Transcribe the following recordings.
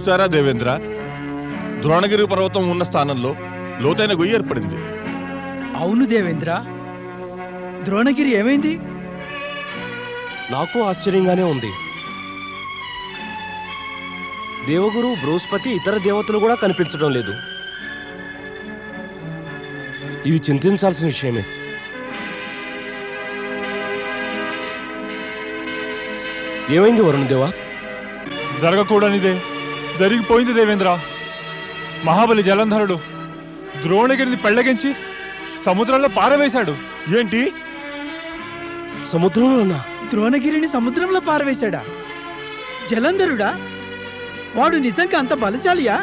చూసారా దేవేంద్ర, ద్రోణగిరి పర్వతం ఉన్న స్థానంలో లోతైన గొయ్యి ఏర్పడింది. అవును దేవేంద్ర, ద్రోణగిరి ఏమైంది? నాకు ఆశ్చర్యంగానే ఉంది. దేవగురు బృహస్పతి ఇతర దేవతలు కూడా కనిపించడం లేదు. ఇది చింతించాల్సిన విషయమే. ఏమైంది వరుణదేవా? జరగకూడనిదే జరిగిపోయింది దేవేంద్ర. మహాబలి జలంధరుడు ద్రోణగిరిని పెళ్లగించి సముద్రంలో పారవేశాడు. ఏంటి? సముద్రంలోనా? ద్రోణగిరిని సముద్రంలో పారవేశాడా? జలంధరుడా? వాడు నిజంగా అంత బలశాలియా?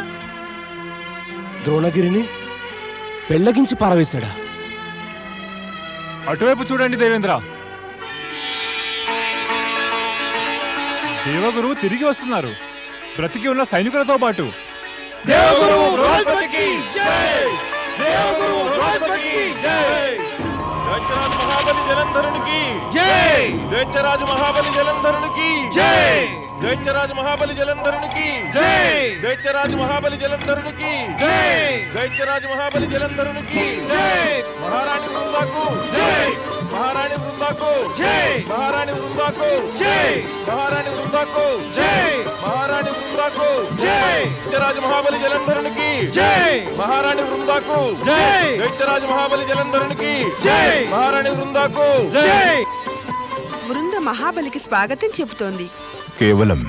ద్రోణగిరిని పెళ్లగించి పారవేశాడా? అటువైపు చూడండి దేవేంద్ర, దేవగురు తిరిగి వస్తున్నారు, బ్రతికి ఉన్న సైనికులతో పాటు. దేవగురు బృహస్పతికి జై! దేవగురు బృహస్పతికి జై! దైత్యరాజు మహాబలి జలంధరునికి జై! దైత్యరాజు మహాబలి జలంధరునికి జై! దైత్యరాజు మహాబలి జలంధరునికి జై! దైత్యరాజు మహాబలి జలంధరునికి జై! దైత్యరాజు మహాబలి జలంధరునికి జై! మహారాణి బృందాకు జై! మహారాణి బృందాకు జై! మహారాణి బృందాకు జై! మహారాణి బృందాకు జై! మహారాణి బృందాకు జై! దైత్యరాజు మహాబలి జలంధరునికి జై! మహారాణి బృందాకు జై! దైత్యరాజు మహాబలి జలంధరునికి జై! మహారాణి బృందాకు జై! బృంద మహాబలికి స్వాగతం చెబుతోంది. కేవలం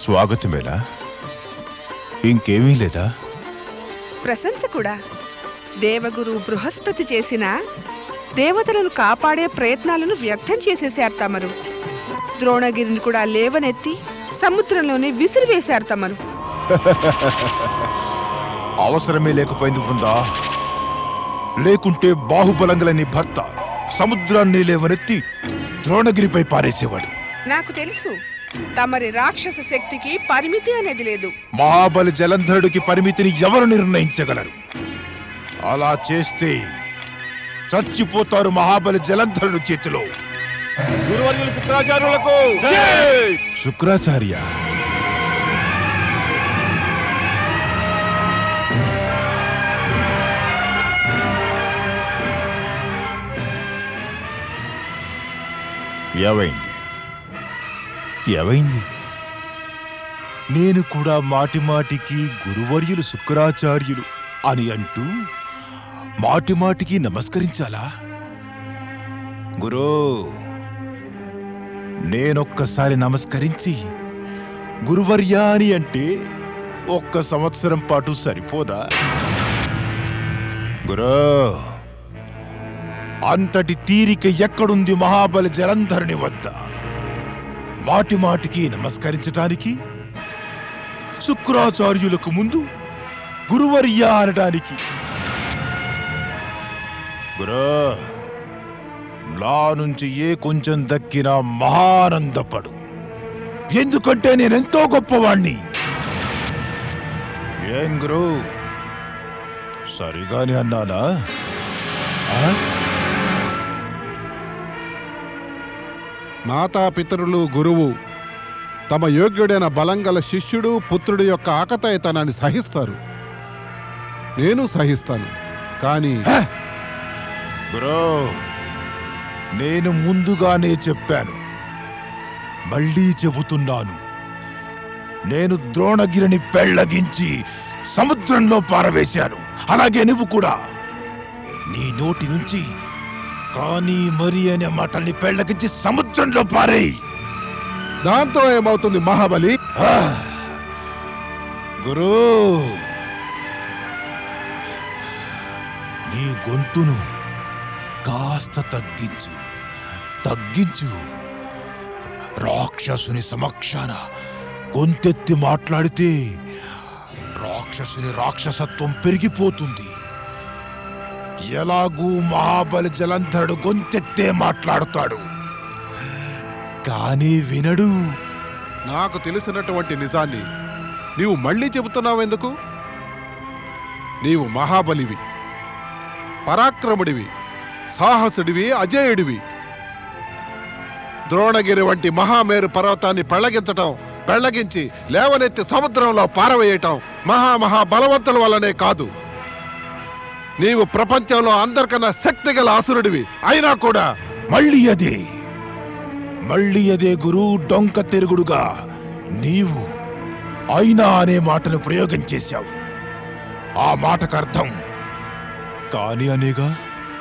స్వాగతమేనా? ఇంకేమీ లేదా? ప్రశంస కూడా. దేవగురు బృహస్పతి చేసిన దేవతలను కాపాడే ప్రయత్నాలను వ్యక్తం చేసేశారు తమరు. ద్రోణగిరిని కూడా లేవనెత్తి సముద్రంలోనే విసిరివేశారు తమరు. అవసరమే లేకపోయింది బృందా. లేకుంటే బాహుబలంగల నీ భర్త సముద్రాన్ని లేవనెత్తి ద్రోణగిరిపై పారేసేవాడు. నాకు తెలుసు, తమరి రాక్షస శక్తికి పరిమితి అనేది లేదు. మహాబలి జలంధరుడికి పరిమితిని ఎవరు నిర్ణయించగలరు? అలా చేస్తే చచ్చిపోతారు మహాబలి జలంధరుడు చేతిలో. గురువర్యులు శుక్రాచార్యులకు జై! శుక్రాచార్య ఏమైంది? ఏమైంది? నేను కూడా మాటిమాటికి గురువర్యులు శుక్రాచార్యులు అని అంటూ మాటిమాటికి నమస్కరించాలా? గురూ, నేనొక్కసారి నమస్కరించి గురువర్యా అని అంటే 1 సంవత్సరం పాటు సరిపోదా? గురూ, అంతటి తీరిక ఎక్కడుంది మహాబలి జలంధరుని వద్ద? మాటిమాటికి నమస్కరించటానికి, శుక్రాచార్యులకు ముందు గురువర్యా అనడానికి. గురు, నా నుంచి ఏ కొంచెం దక్కినా మహానందపడు. ఎందుకంటే నేనెంతో గొప్పవాణ్ణి. ఏం గురు, సరిగానే అన్నానా? మాతాపితరులు, గురువు తమ యోగ్యుడైన బలంగల శిష్యుడు పుత్రుడి యొక్క ఆకతాయితనాన్ని సహిస్తారు. నేను సహిస్తాను. కానీ గురు, నేను ముందుగానే చెప్పాను, మళ్ళీ చెబుతున్నాను. నేను ద్రోణగిరిని పెళ్లగించి సముద్రంలో పారవేశాను. అలాగే నువ్వు కూడా నీ నోటి నుంచి కానీ మరి అనే మాటల్ని పెళ్లగించి సముద్రంలో పారేయి. దాంతో ఏమవుతుంది మహాబలి? గురు, నీ గొంతును కాస్త తగ్గించు. రాక్షసుని సమక్షాన గొంతెత్తి మాట్లాడితే రాక్షసుని రాక్షసత్వం పెరిగిపోతుంది. ఎలాగూ మహాబలి జలంధరుడు గొంతెత్తే మాట్లాడుతాడు, కానీ వినడు. నాకు తెలిసినటువంటి నిజాన్ని నీవు మళ్ళీ చెబుతున్నావెందుకు? నీవు మహాబలివి, పరాక్రముడివి, సాహసుడివి, అజేయుడివి. ద్రోణగిరి వంటి మహామేరు పర్వతాన్ని పళ్ళగించటం పెళ్లగించి లేవనెత్తి సముద్రంలో పారవేయటం మహా బలవంతుల వల్లనే కాదు. నీవు ప్రపంచంలో అందరికన్నా శక్తిగల అసురుడివి అయినా కూడా మళ్ళీ అదే గురు డొంక తిరుగుడుగా నీవు అయినా అనే మాటను ప్రయోగం చేశావు. ఆ మాటకు అర్థం కాని అనేగా.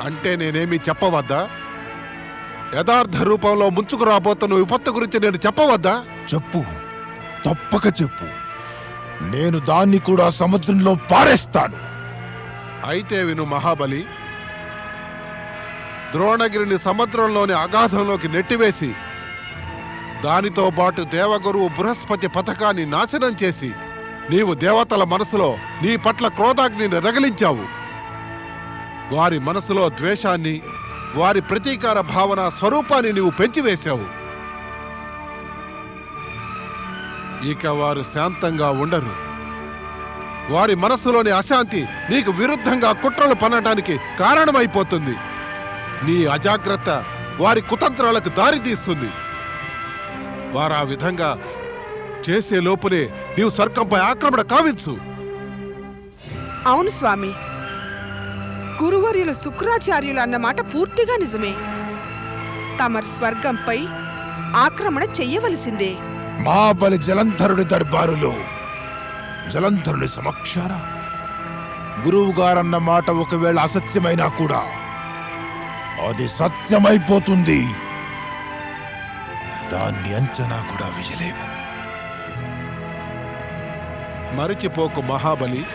అంటే నేనేమి చెప్పవద్దా? యథార్థ రూపంలో ముంచుకు రాబోతున్న విపత్తు గురించి నేను చెప్పవద్దా? చెప్పు, తప్పక చెప్పు. నేను దాన్ని కూడా సముద్రంలో పారేస్తాను. అయితే విను మహాబలి, ద్రోణగిరిని సముద్రంలోని అగాధంలోకి నెట్టివేసి దానితో పాటు దేవగురువు బృహస్పతి పథకాన్ని నాశనం చేసి నీవు దేవతల మనసులో నీ పట్ల క్రోధాగ్నిని రగిలించావు. వారి మనసులో ద్వేషాన్ని, వారి ప్రతీకార భావన స్వరూపాన్ని నీవు పెంచివేశావు. ఇక వారు శాంతంగా ఉండరు. వారి మనస్సులోని అశాంతి నీకు విరుద్ధంగా కుట్రలు పన్నటానికి కారణమైపోతుంది. నీ అజాగ్రత్త వారి కుతంత్రాలకు దారితీస్తుంది. వారు ఆ విధంగా చేసే లోపునే నీవు స్వర్గంపై ఆక్రమణ కావించు. అవును స్వామి, గురువర్యులు శుక్రాచార్యులు అన్నమాట పూర్తిగా నిజమే. తమరు స్వర్గంపై ఆక్రమణ చెయ్యవలసిందే. మహాబలి జలంధరుడి దర్బారులో జలంధరుని సమక్షాన గురువు గారన్న మాట ఒకవేళ అసత్యమైనా కూడా అది సత్యమైపోతుంది. దాన్ని అంచనా కూడా వేయలేము. మరిచిపోకు మహాబలి,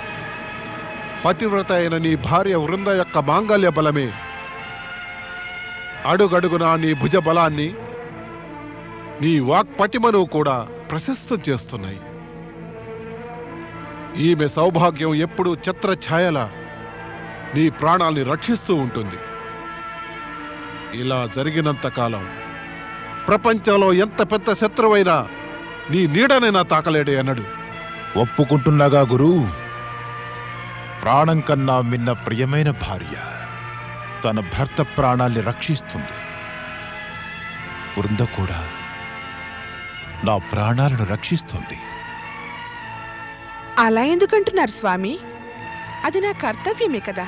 పతివ్రత అయిన నీ భార్య వృంద యొక్క మాంగల్య బలమే అడుగడుగునా నీ భుజ బలాన్ని, నీ వాక్పటిమను కూడా ప్రశస్తం చేస్తున్నాయి. ఈమె సౌభాగ్యం ఎప్పుడూ ఛత్రఛాయల నీ ప్రాణాల్ని రక్షిస్తూ ఉంటుంది. ఇలా జరిగినంతకాలం ప్రపంచంలో ఎంత పెద్ద శత్రువైనా నీ నీడనైనా తాకలేడే అన్నాడు. ఒప్పుకుంటున్నాగా గురు, ప్రాణం కన్నా మిన్న ప్రియమైన భార్య తన భర్త ప్రాణాల్ని రక్షిస్తుంది. బృంద కూడా నా ప్రాణాలను రక్షిస్తుంది. అలా ఎందుకంటున్నారు స్వామి? అది నా కర్తవ్యమే కదా.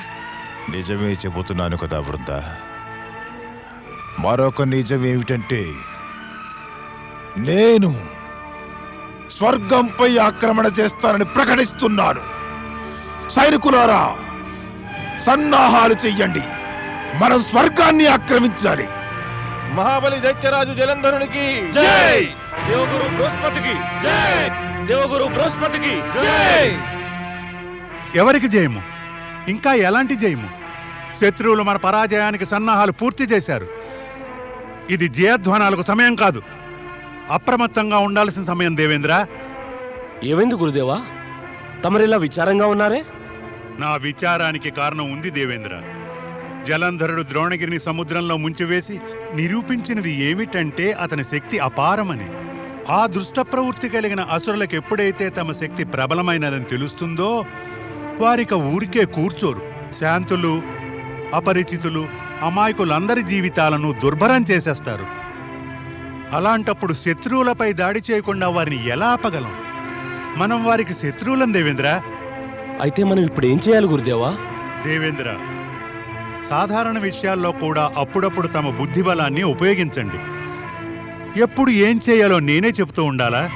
నిజమే చెబుతున్నాను కదా బృంద. మరొక నిజం ఏమిటంటే నేను స్వర్గంపై ఆక్రమణ చేస్తానని ప్రకటిస్తున్నాను. సైనికులారా, సన్నాహాలు చెయ్యండి. మనం స్వర్గాన్ని ఆక్రమించాలి. మహాబలి దైత్యరాజు జలంధరునికి జై! దేవగురు బృహస్పతికి జై! దేవగురు బృహస్పతికి జై! ఎవరికి జయము? ఇంకా ఎలాంటి జయము? శత్రువులు మన పరాజయానికి సన్నాహాలు పూర్తి చేశారు. ఇది జయధ్వానాలకు సమయం కాదు, అప్రమత్తంగా ఉండాల్సిన సమయం. దేవేంద్ర, ఏమైంది గురుదేవా? తమరిలా విచారంగా ఉన్నారే? నా విచారానికి కారణం ఉంది దేవేంద్ర. జలంధరుడు ద్రోణగిరిని సముద్రంలో ముంచివేసి నిరూపించినది ఏమిటంటే అతని శక్తి అపారమని. ఆ దుష్ట ప్రవృత్తి కలిగిన అసురులకు ఎప్పుడైతే తమ శక్తి ప్రబలమైనదని తెలుస్తుందో వారిక ఊరికే కూర్చోరు. శాంతులు, అపరిచితులు, అమాయకులందరి జీవితాలను దుర్భరం చేసేస్తారు. అలాంటప్పుడు శత్రువులపై దాడి చేయకుండా వారిని ఎలా ఆపగలం? మనం వారికి శత్రువులం దేవేంద్ర. అయితే మనం ఇప్పుడు ఏం చేయాలి గురుదేవా? దేవేంద్ర, సాధారణ విషయాల్లో కూడా అప్పుడప్పుడు తమ బుద్ధిబలాన్ని ఉపయోగించండి. ఎప్పుడు ఏం చేయాలో నేనే చెబుతూ ఉండాలా?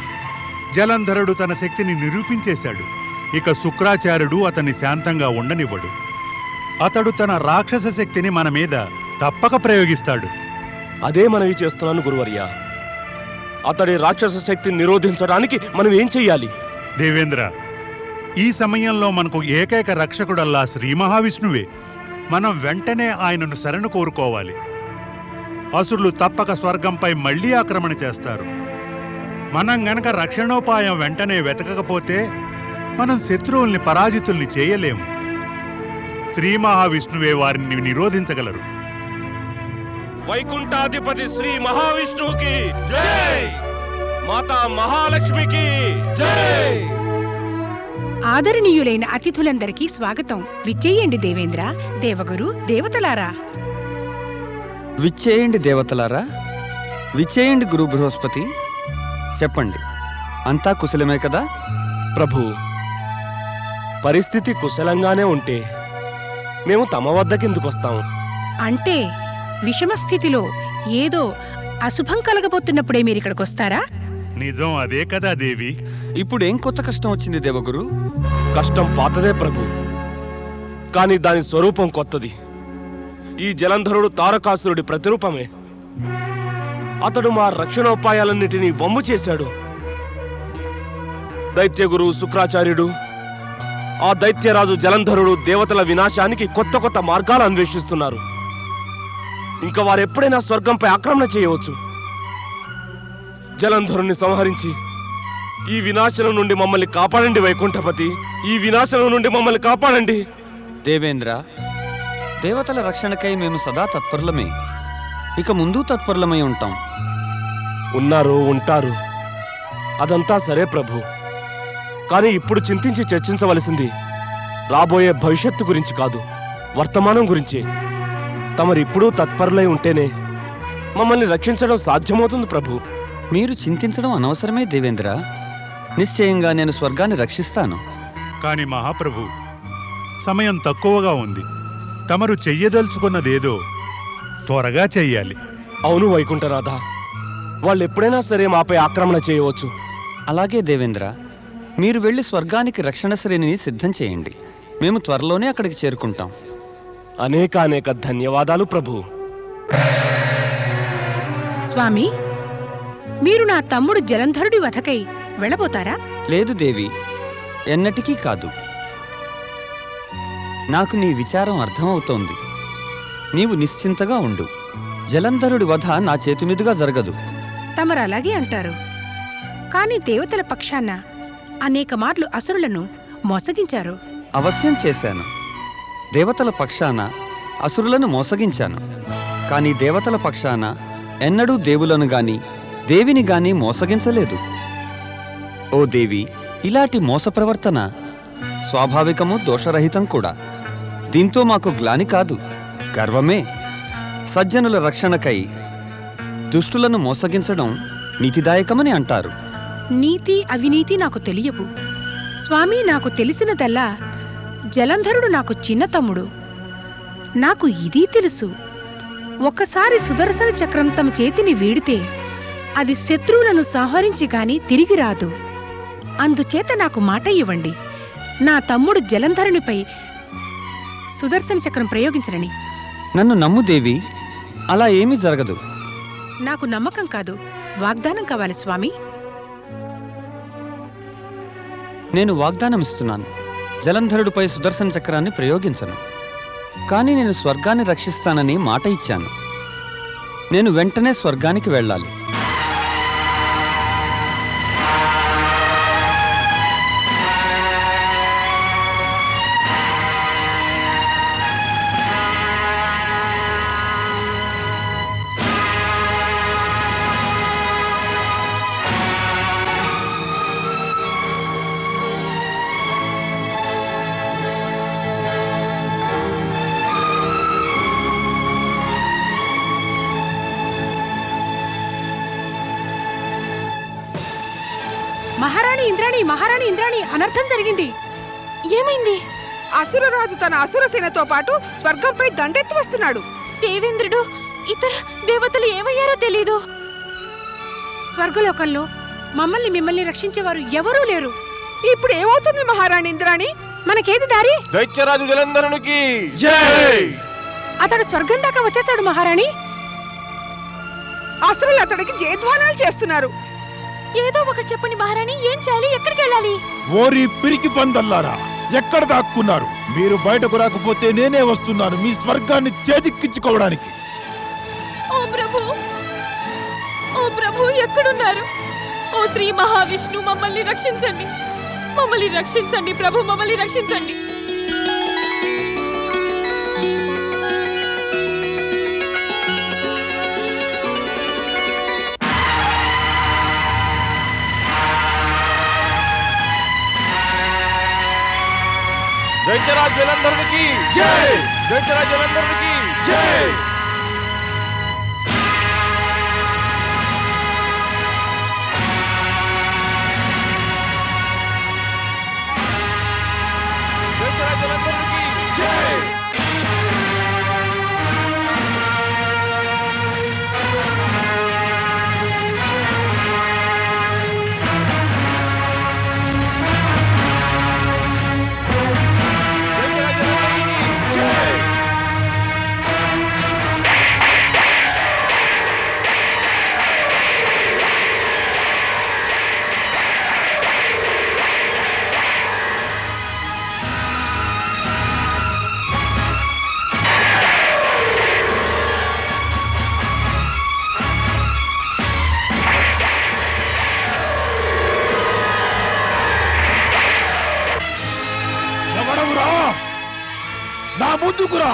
జలంధరుడు తన శక్తిని నిరూపించేశాడు. ఇక శుక్రాచార్యుడు అతన్ని శాంతంగా ఉండనివ్వడు. అతడు తన రాక్షస శక్తిని మన మీద తప్పక ప్రయోగిస్తాడు. అదే మనవి చేస్తున్నాను గురువర్య. అతడి రాక్షస శక్తిని నిరోధించడానికి మనం ఏం చెయ్యాలి? దేవేంద్ర, ఈ సమయంలో మనకు ఏకైక రక్షకుడల్లా శ్రీ మహావిష్ణువే. మనం వెంటనే ఆయనను శరణు కోరుకోవాలి. అసురులు తప్పక స్వర్గంపై మళ్లీ ఆక్రమణ చేస్తారు. మనం గనక రక్షణోపాయం వెంటనే వెతకకపోతే మనం శత్రువుల్ని పరాజితుల్ని చేయలేము. శ్రీ మహావిష్ణువే వారిని నిరోధించగలరు. వైకుంఠాధిపతి శ్రీ మహావిష్ణువుకి జై! మాతా మహాలక్ష్మికి జై! ఆదరణీయులైన అతిథులందరికీ స్వాగతం. విచ్చేయండి దేవేంద్ర, దేవగురు, దేవతలారా. విచ్చేయండి దేవతలారా, విచ్చేయండి గురు బృహస్పతి. చెప్పండి, అంతా కుశలమే కదా? ప్రభు, పరిస్థితి కుశలంగానే ఉంటే మేము తమ వద్దకెందుకొస్తాం? అంటే విషమ స్థితిలో ఏదో అశుభం కలగబోతున్నప్పుడే మీరిక్కడికొస్తారా? నిజం అదే కదా దేవి. ఇప్పుడేం కొత్త కష్టం వచ్చింది దేవగురు? కష్టం పాతదే ప్రభు, కాని దాని స్వరూపం కొత్తది. ఈ జలంధరుడు తారకాసురుడి ప్రతిరూపమే. అతడు మా రక్షణోపాయాలన్నిటినీ వమ్ము చేశాడు. దైత్యగురు శుక్రాచార్యుడు, ఆ దైత్యరాజు జలంధరుడు దేవతల వినాశానికి కొత్త కొత్త మార్గాలు అన్వేషిస్తున్నారు. ఇంకా వారెప్పుడైనా స్వర్గంపై ఆక్రమణ చేయవచ్చు. జలంధరుణ్ణి సంహరించి ఈ వినాశనం నుండి మమ్మల్ని కాపాడండి వైకుంఠపతి, ఈ వినాశనం నుండి మమ్మల్ని కాపాడండి. దేవేంద్ర, దేవతల రక్షణకై మేము సదా తత్పరులమే, ఇక ముందు తత్పరులమై ఉంటాం. ఉన్నారు, ఉంటారు, అదంతా సరే ప్రభు. కానీ ఇప్పుడు చింతించి చర్చించవలసింది రాబోయే భవిష్యత్తు గురించి కాదు, వర్తమానం గురించి. తమరిప్పుడూ తత్పరులై ఉంటేనే మమ్మల్ని రక్షించడం సాధ్యమవుతుంది ప్రభు. మీరు చింతించడం అనవసరమే దేవేంద్ర. నిశ్చయంగా నేను స్వర్గాన్ని రక్షిస్తాను. కాని మహాప్రభు, సమయం తక్కువగా ఉంది. తమరు చెయ్యదలుచుకున్నదేదో త్వరగా చెయ్యాలి. అవును వైకుంఠనాథ, వాళ్ళెప్పుడైనా సరే మాపై ఆక్రమణ చేయవచ్చు. అలాగే దేవేంద్ర, మీరు వెళ్ళి స్వర్గానికి రక్షణ శ్రేణిని సిద్ధం చేయండి. మేము త్వరలోనే అక్కడికి చేరుకుంటాం. అనేక అనేక ధన్యవాదాలు ప్రభు. స్వామి, మీరు నా తమ్ముడు జలంధరుడి వధకై వెళ్ళబోతారా? లేదు దేవి, ఎన్నటికీ కాదు. నాకు నీ విచారం అర్థమవుతోంది. నీవు నిశ్చింతగా ఉండు. జలంధరుడి వధ నా చేతిమీదుగా జరగదు. తమరు అలాగే అంటారు, కాని దేవతల పక్షాన అనేక మార్లు అసురులను మోసగించారు. అవశ్యం చేశాను. దేవతల పక్షాన అసురులను మోసగించాను. కాని దేవతల పక్షాన ఎన్నడూ దేవులను గాని దేవిని గాని మోసగించలేదు. ఓ దేవి, ఇలాంటి మోస ప్రవర్తన స్వాభావికము, దోషరహితం కూడా. దీంతో మాకు గ్లాని కాదు, గర్వమే. సజ్జనుల రక్షణకై దుష్టులను మోసగించడం నీతిదాయకమని అంటారు. నీతి అవినీతి నాకు తెలియవు స్వామి. నాకు తెలిసినదల్లా జలంధరుడు నాకు చిన్న తమ్ముడు. నాకు ఇదీ తెలుసు, ఒక్కసారి సుదర్శన చక్రం తమ చేతిని వీడితే అది శత్రువులను సంహరించి గాని తిరిగి రాదు. అందుచేత నాకు మాట ఇవ్వండి, నా తమ్ముడు జలంధరునిపై సుదర్శన చక్రం ప్రయోగించరని. నన్ను నమ్ము దేవి, అలా ఏమీ జరగదు. నాకు నమ్మకం కాదు, వాగ్దానం కావాలి స్వామి. నేను వాగ్దానమిస్తున్నాను, జలంధరుడిపై సుదర్శన చక్రాన్ని ప్రయోగించను. కానీ నేను స్వర్గాన్ని రక్షిస్తానని మాట ఇచ్చాను. నేను వెంటనే స్వర్గానికి వెళ్ళాలి. మహారాణి ఇంద్రాణి, అనర్థం జరిగింది. ఏమైంది? అసురరాజు తన అసురసేనతో పాటు స్వర్గంపై దండెత్తి వస్తున్నాడు. దేవేంద్రుడు, ఇతర దేవతలు ఏమయ్యారో తెలీదు. స్వర్గలోకంలో మమ్మల్ని మిమ్మల్ని రక్షించేవారు ఎవరూ లేరు. ఇప్పుడు ఏమవుతుంది మహారాణి ఇంద్రాణి? మనకేది దారి? దైత్యరాజు జలంధరునికి జై! అతడు స్వర్గం దాకా వచ్చేశాడు మహారాణి. అసురులు అతడికి జయధ్వానాలు చేస్తున్నారు. ఏదో ఒకటి చెప్పండి మహారాణి, ఏం చేయాలి? ఎక్కడికి వెళ్ళాలి? ఓరి పిరికి పందల్లారా, ఎక్కడ దాక్కున్నారు? మీరు బయటకు రాకపోతే నేనే వస్తున్నాను మీ స్వర్గాన్ని చేజిక్కించుకోవడానికి. ఓ ప్రభు, ఎక్కడున్నారు? ఓ శ్రీ మహావిష్ణు, మమ్మల్ని రక్షించండి, మమ్మల్ని రక్షించండి ప్రభు, మమ్మల్ని రక్షించండి. దైత్యరాజు జలంధరునికి జై! దైత్యరాజు జలంధరునికి జై! నా ముందుకురా.